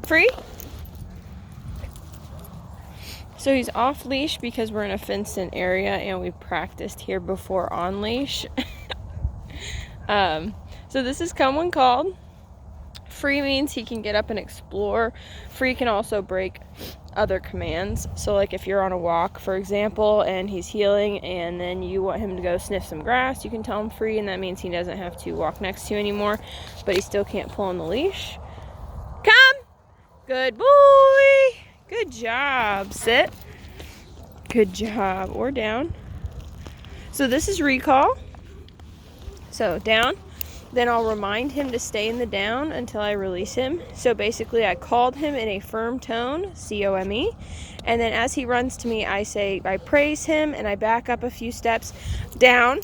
Free. So he's off leash because we're in a fenced in area and we practiced here before on leash. So this is come when called. Free means he can get up and explore. Free can also break other commands. So like if you're on a walk, for example, and he's healing and then you want him to go sniff some grass, you can tell him free, and that means he doesn't have to walk next to you anymore, but he still can't pull on the leash. Come! Good boy! Good job. Sit. Good job. Or down. So this is recall. So down. Then I'll remind him to stay in the down until I release him. So basically I called him in a firm tone, C-O-M-E. And then as he runs to me, I praise him and I back up a few steps. Down.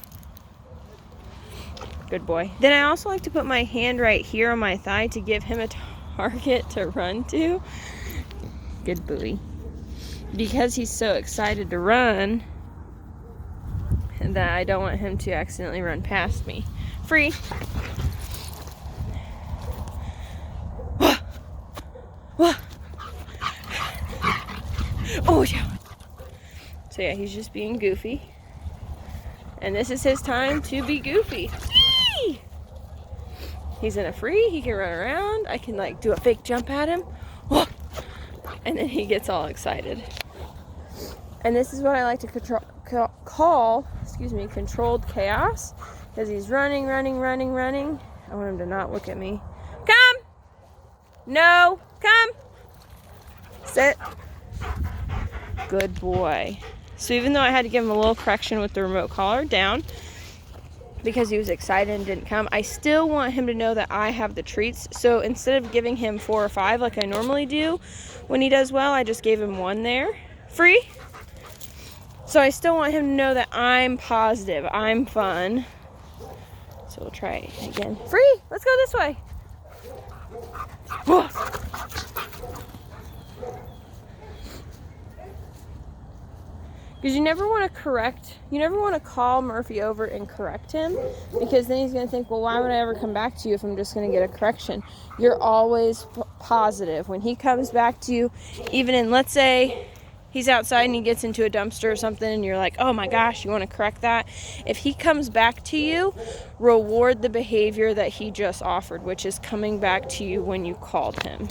Good boy. Then I also like to put my hand right here on my thigh to give him a target to run to. Good boy. Because he's so excited to run that I don't want him to accidentally run past me. Free. Oh yeah. So yeah, he's just being goofy. And this is his time to be goofy. Whee! He's in a free, he can run around. I can like do a fake jump at him. And then he gets all excited. And this is what I like to call controlled chaos. Because he's running. I want him to not look at me. Come! No! Come! Sit. Good boy. So even though I had to give him a little correction with the remote collar, down, because he was excited and didn't come, I still want him to know that I have the treats. So instead of giving him 4 or 5 like I normally do when he does well, I just gave him 1 there. Free. So I still want him to know that I'm positive, I'm fun. So we'll try it again. Free. Let's go this way. Because you never want to call Murphy over and correct him, because then he's going to think, well, why would I ever come back to you if I'm just going to get a correction? You're always positive. When he comes back to you, even in, let's say, he's outside and he gets into a dumpster or something and you're like, oh my gosh, you want to correct that? If he comes back to you, reward the behavior that he just offered, which is coming back to you when you called him.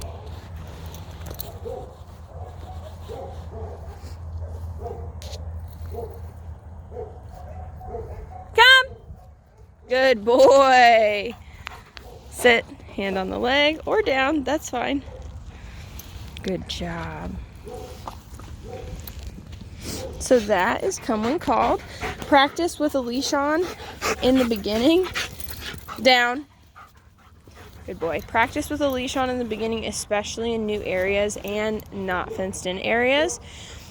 Come! Good boy. Sit, hand on the leg or down, that's fine. Good job. So that is come when called. Practice with a leash on in the beginning. Down. Good boy. Practice with a leash on in the beginning, especially in new areas and not fenced in areas.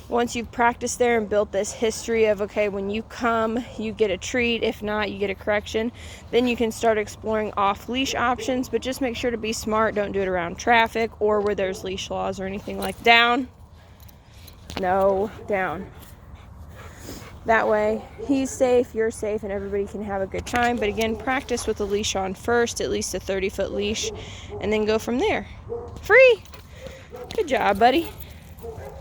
Once you've practiced there and built this history of, okay, when you come, you get a treat. If not, you get a correction. Then you can start exploring off-leash options, but just make sure to be smart. Don't do it around traffic or where there's leash laws or anything like down. No, down. That way, he's safe, you're safe, and everybody can have a good time. But again, practice with the leash on first, at least a 30-foot leash, and then go from there. Free! Good job, buddy.